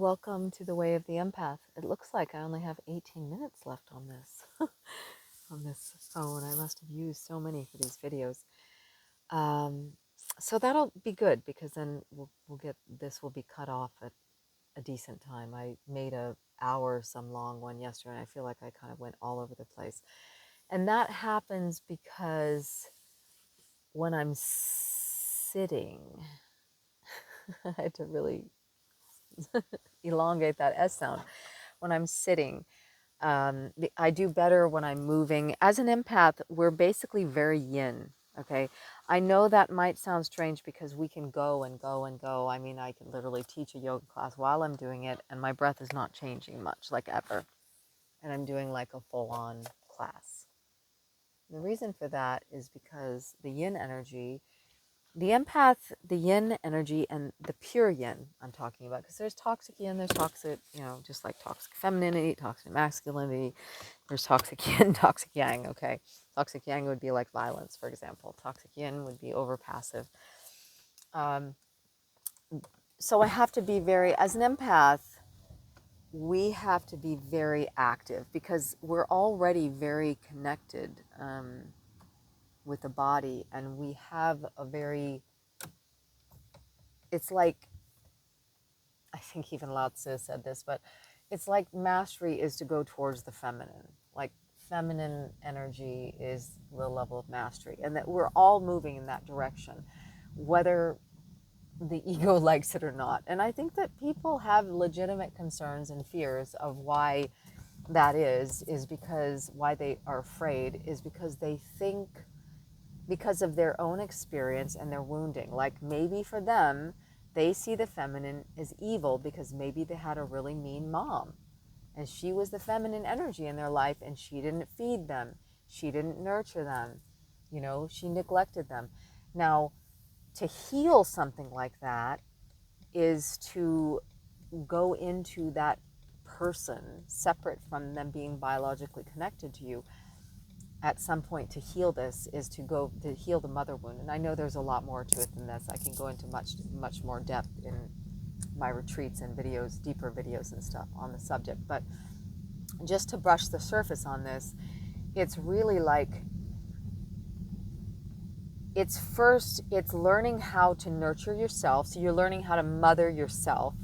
Welcome to the Way of the Empath. It looks like I only have 18 minutes left on this on this phone. I must have used so many for these videos. So that'll be good because then we'll get this will be cut off at a decent time. I made a hour some long one yesterday and I feel like I kind of went all over the place. And that happens because when I'm sitting, I had to really elongate that S sound. When I'm sitting, I do better when I'm moving. As an empath, we're basically very yin. Okay. I know that might sound strange because we can go and go and go. I mean, I can literally teach a yoga class while I'm doing it, and my breath is not changing much, like ever. And I'm doing like a full on class. The reason for that is because the yin energy, the empath, the yin energy, and the pure yin I'm talking about, because there's toxic yin, there's toxic, just like toxic femininity, toxic masculinity, there's toxic yin, toxic yang, okay? Toxic yang would be like violence, for example. Toxic yin would be over passive. Um, so I have to be very, as an empath, we have to be very active because we're already very connected with the body, and we have a very, it's like, I think even Lao Tzu said this, but it's like mastery is to go towards the feminine. Like feminine energy is the level of mastery, and that we're all moving in that direction, whether the ego likes it or not. And I think that people have legitimate concerns and fears of why that is because why they are afraid is because they think, because of their own experience and their wounding. Like maybe for them, they see the feminine as evil because maybe they had a really mean mom and she was the feminine energy in their life and she didn't feed them. She didn't nurture them. She neglected them. Now, to heal something like that is to go into that person separate from them being biologically connected to you at some point. To heal this is to go to heal the mother wound, and I know there's a lot more to it than this. I can go into much more depth in my retreats and videos, deeper videos and stuff on the subject, but just to brush the surface on this, it's really like it's learning how to nurture yourself. So you're learning how to mother yourself.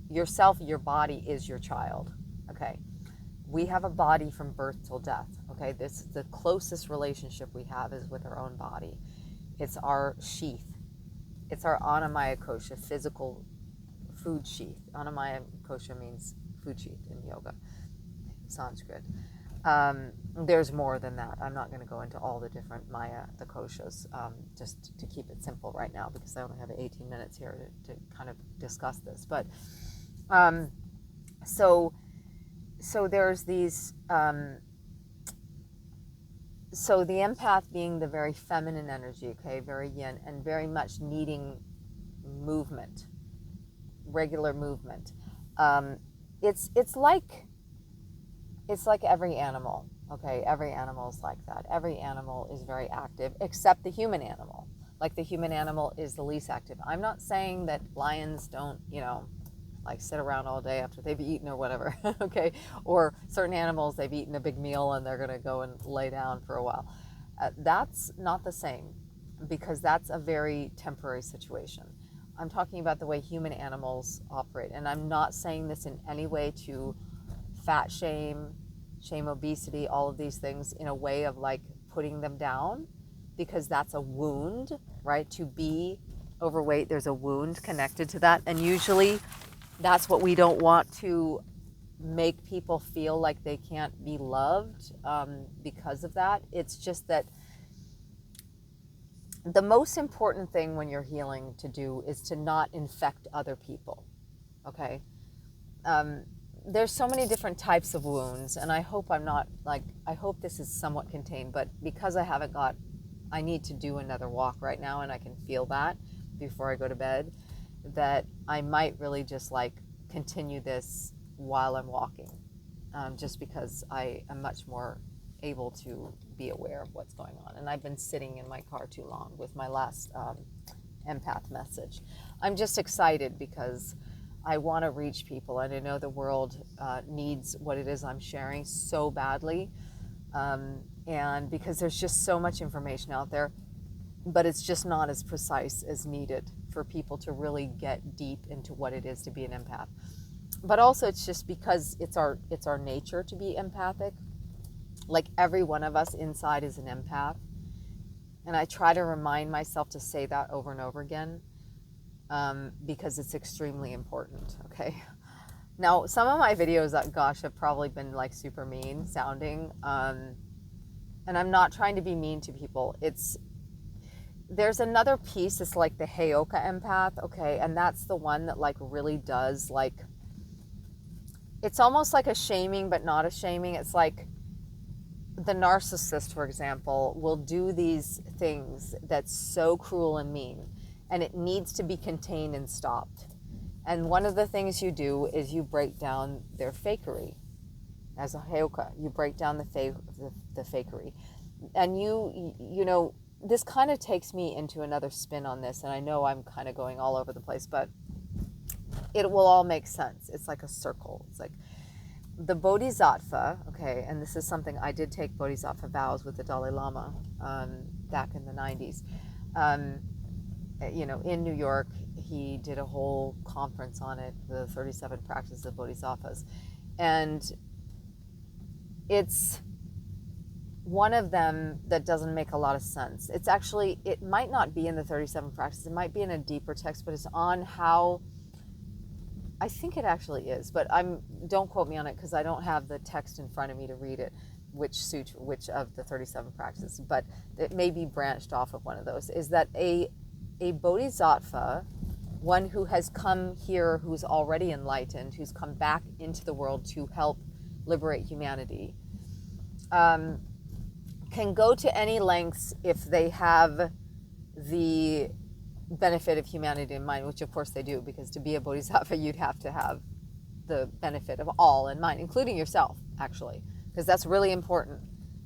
Your body is your child. Okay, we have a body from birth till death. Okay, this is the closest relationship we have is with our own body. It's our sheath. It's our anamaya kosha, physical food sheath. Anamaya kosha means food sheath in yoga, Sanskrit. There's more than that. I'm not going to go into all the different Maya, the koshas, just to keep it simple right now because I only have 18 minutes here to kind of discuss this. But so there's these, so the empath being the very feminine energy, okay, very yin, and very much needing movement, regular movement. It's like every animal, okay? Every animal is like that. Every animal is very active, except the human animal. Like the human animal is the least active. I'm not saying that lions don't, like sit around all day after they've eaten or whatever, okay? Or certain animals, they've eaten a big meal and they're gonna go and lay down for a while. That's not the same because that's a very temporary situation. I'm talking about the way human animals operate. And I'm not saying this in any way to fat shame, obesity, all of these things in a way of like putting them down, because that's a wound, right? To be overweight, there's a wound connected to that. And usually that's what we don't want, to make people feel like they can't be loved because of that. It's just that the most important thing when you're healing to do is to not infect other people, okay? There's so many different types of wounds, and I hope I hope this is somewhat contained, but because I need to do another walk right now, and I can feel that before I go to bed, that I might really just like continue this while I'm walking, just because I am much more able to be aware of what's going on. And I've been sitting in my car too long with my last empath message. I'm just excited because I want to reach people, and I know the world needs what it is I'm sharing so badly. And because there's just so much information out there, but it's just not as precise as needed for people to really get deep into what it is to be an empath. But also it's just because it's our nature to be empathic. Like every one of us inside is an empath. And I try to remind myself to say that over and over again, because it's extremely important, okay? Now, some of my videos, gosh, have probably been like super mean sounding. And I'm not trying to be mean to people. There's another piece, it's like the Heyoka empath, okay? And that's the one that like really does like, it's almost like a shaming, but not a shaming. It's like the narcissist, for example, will do these things that's so cruel and mean, and it needs to be contained and stopped. And one of the things you do is you break down their fakery. As a Heyoka, you break down the fakery. And you know, this kind of takes me into another spin on this, and I know I'm kind of going all over the place, but it will all make sense. It's like a circle. It's like the Bodhisattva, okay, and this is something I did take Bodhisattva vows with the Dalai Lama back in the 90s. You know, in New York, he did a whole conference on it, the 37 practices of Bodhisattvas. And it's one of them that doesn't make a lot of sense. It's actually, it might not be in the 37 practices, it might be in a deeper text, but it's on how, I think it actually is, but don't quote me on it because I don't have the text in front of me to read it, which of the 37 practices, but it may be branched off of one of those, is that a bodhisattva, one who has come here, who's already enlightened, who's come back into the world to help liberate humanity, can go to any lengths if they have the benefit of humanity in mind, which of course they do, because to be a bodhisattva, you'd have to have the benefit of all in mind, including yourself, actually, because that's really important,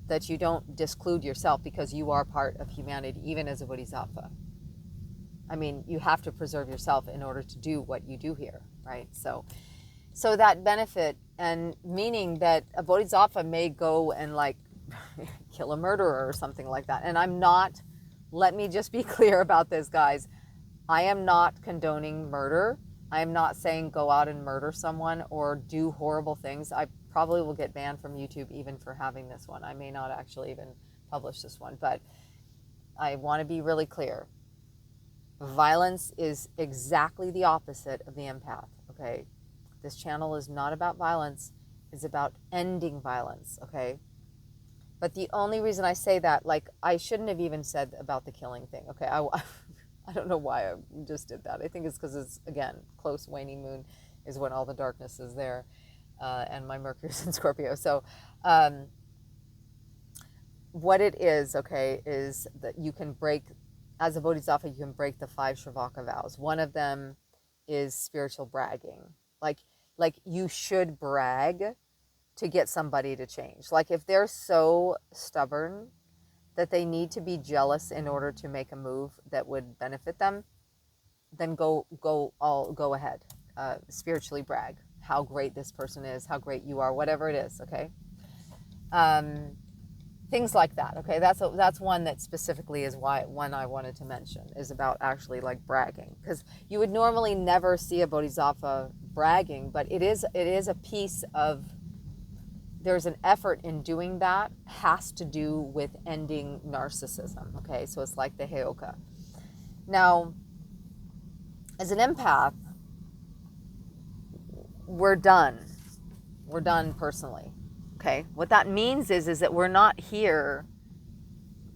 that you don't disclude yourself, because you are part of humanity, even as a bodhisattva. I mean, you have to preserve yourself in order to do what you do here, right? So that benefit, and meaning that a bodhisattva may go and like kill a murderer or something like that. And I'm not, let me just be clear about this, guys. I am not condoning murder. I am not saying go out and murder someone or do horrible things. I probably will get banned from YouTube even for having this one. I may not actually even publish this one, but I want to be really clear. Violence is exactly the opposite of the empath, okay? This channel is not about violence. It's about ending violence, okay? But the only reason I say that, like, I shouldn't have even said about the killing thing, okay? I don't know why I just did that. I think it's because it's, again, close waning moon is when all the darkness is there, and my Mercury's in Scorpio. So what it is, okay, is that you can break, as a bodhisattva, you can break the 5 Shravaka vows. One of them is spiritual bragging. Like you should brag to get somebody to change. Like if they're so stubborn that they need to be jealous in order to make a move that would benefit them, then go ahead. Spiritually brag how great this person is, how great you are, whatever it is, okay? Things like that, okay? That's one that specifically is one I wanted to mention, is about actually like bragging. Because you would normally never see a bodhisattva bragging, but it is a piece of, there's an effort in doing that, has to do with ending narcissism, okay? So it's like the Heyoka. Now, as an empath, we're done. We're done personally, okay? What that means is that we're not here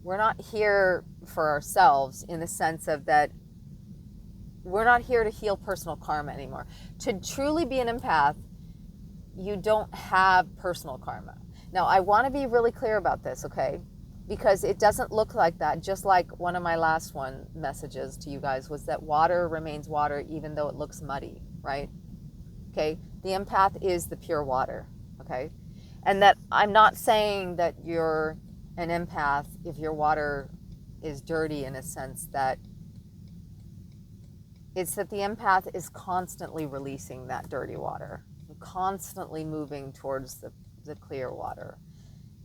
for ourselves, in the sense of that we're not here to heal personal karma anymore. To truly be an empath, you don't have personal karma. Now, I want to be really clear about this, okay? Because it doesn't look like that. Just like one of my last messages to you guys was that water remains water even though it looks muddy, right? Okay? The empath is the pure water, okay? And that I'm not saying that you're an empath, if your water is dirty in a sense that It's that the empath is constantly releasing that dirty water, constantly moving towards the clear water.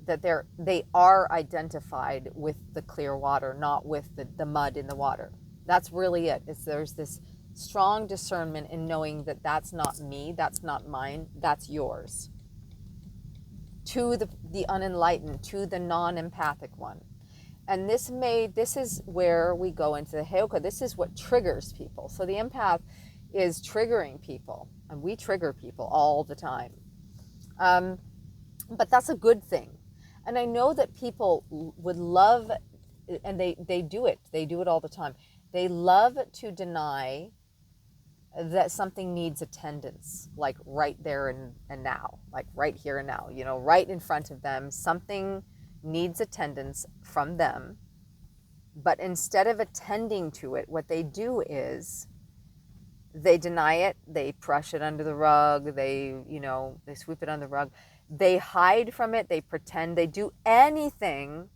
That they are identified with the clear water, not with the mud in the water. That's really it. There's this strong discernment in knowing that that's not me, that's not mine, that's yours. To the unenlightened, to the non-empathic one. And this is where we go into the heyoka. This is what triggers people. So the empath is triggering people, and we trigger people all the time. But that's a good thing. And I know that people would love, and they do it all the time. They love to deny that something needs attendance, like right there and now, like right here and now, right in front of them. Something needs attendance from them. But instead of attending to it, what they do is they deny it, they brush it under the rug, they sweep it under the rug, they hide from it, they pretend, they do anything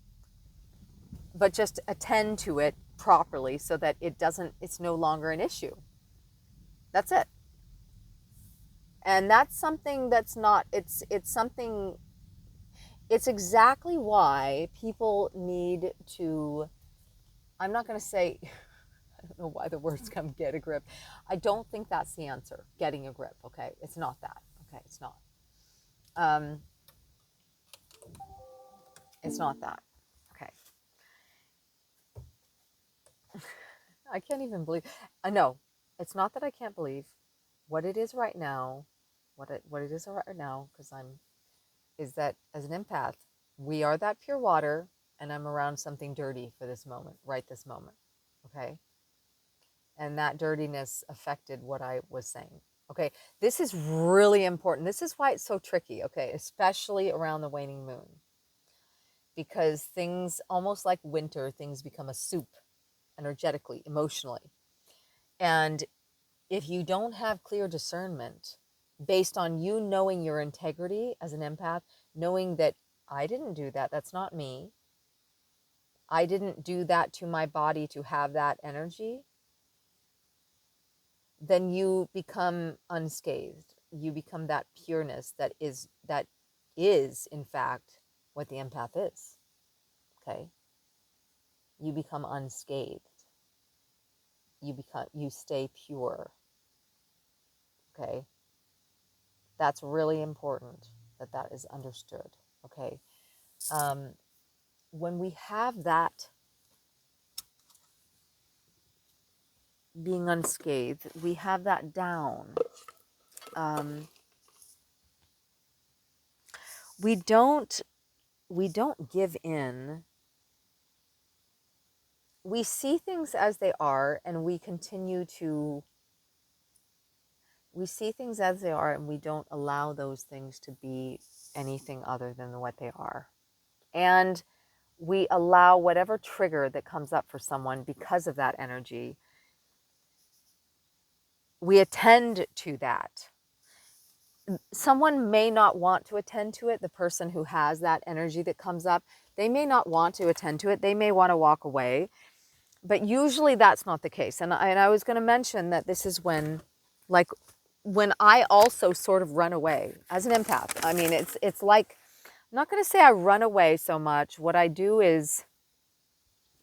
but just attend to it properly so that it's no longer an issue. That's it. And that's something that's not, it's something, it's exactly why people need to, I'm not going to say, I don't know why the words come get a grip. I don't think that's the answer, getting a grip, okay? It's not that, okay? It's not. It's not that, okay? I can't even believe, no, it's not that I can't believe what it is right now, what it is right now, because is that as an empath, we are that pure water, and I'm around something dirty for this moment, right this moment, okay? And that dirtiness affected what I was saying. Okay, this is really important. This is why it's so tricky, okay, especially around the waning moon. Because things, almost like winter, things become a soup energetically, emotionally. And if you don't have clear discernment based on you knowing your integrity as an empath, knowing that I didn't do that, that's not me. I didn't do that to my body to have that energy, then you become unscathed. You become that pureness that is in fact what the empath is. Okay? You become unscathed. You stay pure. Okay? That's really important that is understood. Okay? When we have that being unscathed, we have that down. We don't give in. We see things as they are, and we see things as they are, and we don't allow those things to be anything other than what they are. And we allow whatever trigger that comes up for someone because of that energy, we attend to that. Someone may not want to attend to it. The person who has that energy that comes up, they may not want to attend to it. They may want to walk away. But usually that's not the case. And I was going to mention that this is when I also sort of run away as an empath. I mean, it's like, I'm not going to say I run away so much. What I do is,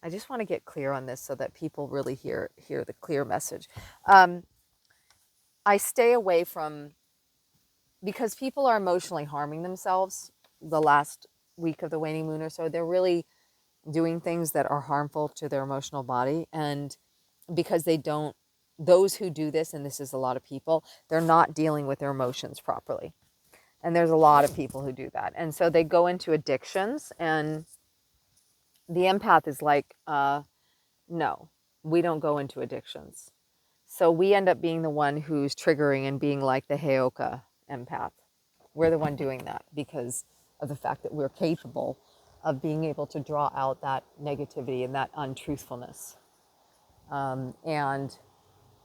I just want to get clear on this so that people really hear the clear message. I stay away from, because people are emotionally harming themselves the last week of the waning moon or so. They're really doing things that are harmful to their emotional body. And because those who do this, and this is a lot of people, they're not dealing with their emotions properly. And there's a lot of people who do that. And so they go into addictions, and the empath is like, no, we don't go into addictions. So we end up being the one who's triggering and being like the heyoka empath. We're the one doing that because of the fact that we're capable of being able to draw out that negativity and that untruthfulness, and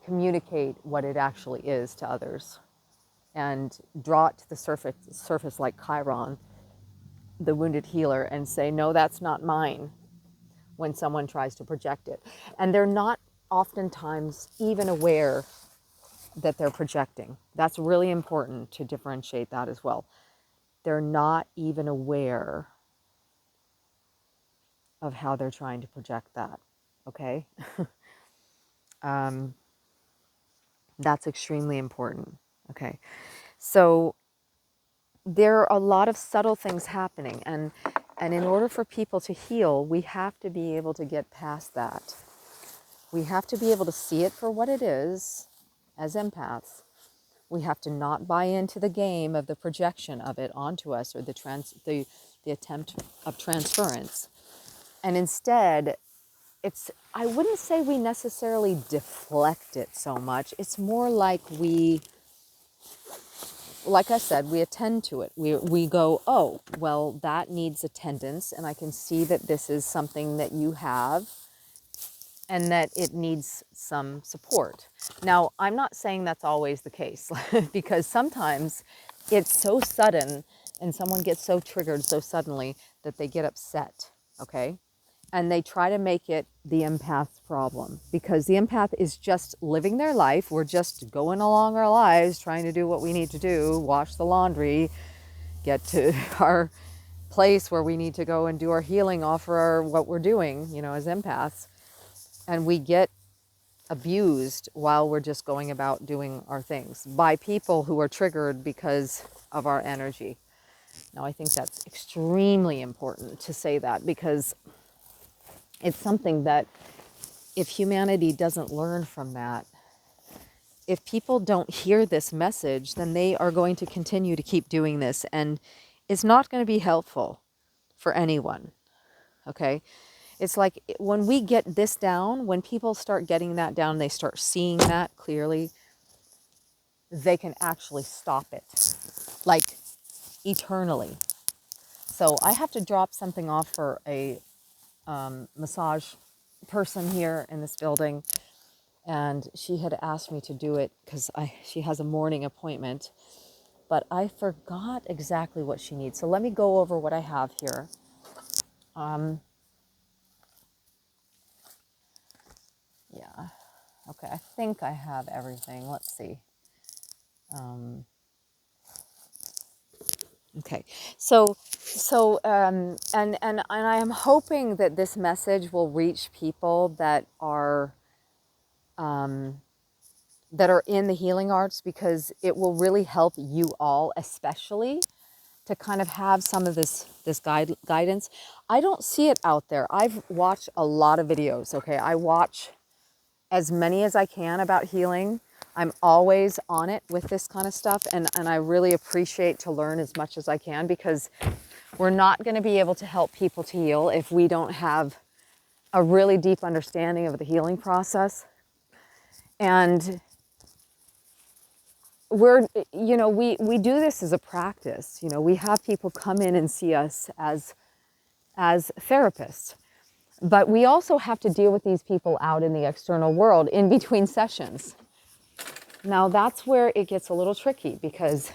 communicate what it actually is to others, and draw it to the surface like Chiron, the wounded healer, and say, no, that's not mine, when someone tries to project it. And they're not oftentimes even aware that they're projecting. That's really important to differentiate that as well. They're not even aware of how they're trying to project that. Okay? That's extremely important. Okay? So there are a lot of subtle things happening, and in order for people to heal, we have to be able to get past that. We have to be able to see it for what it is as empaths. We have to not buy into the game of the projection of it onto us, or the attempt of transference. And instead, I wouldn't say we necessarily deflect it so much. It's more like like I said, we attend to it. We go, oh, well, that needs attendance, and I can see that this is something that you have and that it needs some support. Now, I'm not saying that's always the case because sometimes it's so sudden and someone gets so triggered so suddenly that they get upset, okay? And they try to make it the empath's problem, because the empath is just living their life. We're just going along our lives, trying to do what we need to do, wash the laundry, get to our place where we need to go and do our healing, offer what we're doing, as empaths. And we get abused while we're just going about doing our things by people who are triggered because of our energy. Now, I think that's extremely important to say that, because it's something that if humanity doesn't learn from that, if people don't hear this message, then they are going to continue to keep doing this, and it's not going to be helpful for anyone, okay? It's like when we get this down, when people start getting that down, they start seeing that clearly, they can actually stop it, like eternally. So I have to drop something off for a massage person here in this building, and she had asked me to do it because she has a morning appointment, but I forgot exactly what she needs. So let me go over what I have here. Yeah, okay, I think I have everything. Let's see. Okay, and I am hoping that this message will reach people that are in the healing arts, because it will really help you all, especially to kind of have some of this guidance. I don't see it out there. I've watched a lot of videos. Okay, I watch as many as I can about healing. I'm always on it with this kind of stuff, and I really appreciate to learn as much as I can, because we're not going to be able to help people to heal if we don't have a really deep understanding of the healing process. And we do this as a practice. We have people come in and see us as therapists, but we also have to deal with these people out in the external world in between sessions. Now that's where it gets a little tricky, because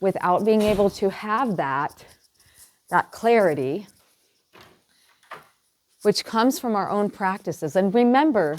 without being able to have that clarity, which comes from our own practices. And remember,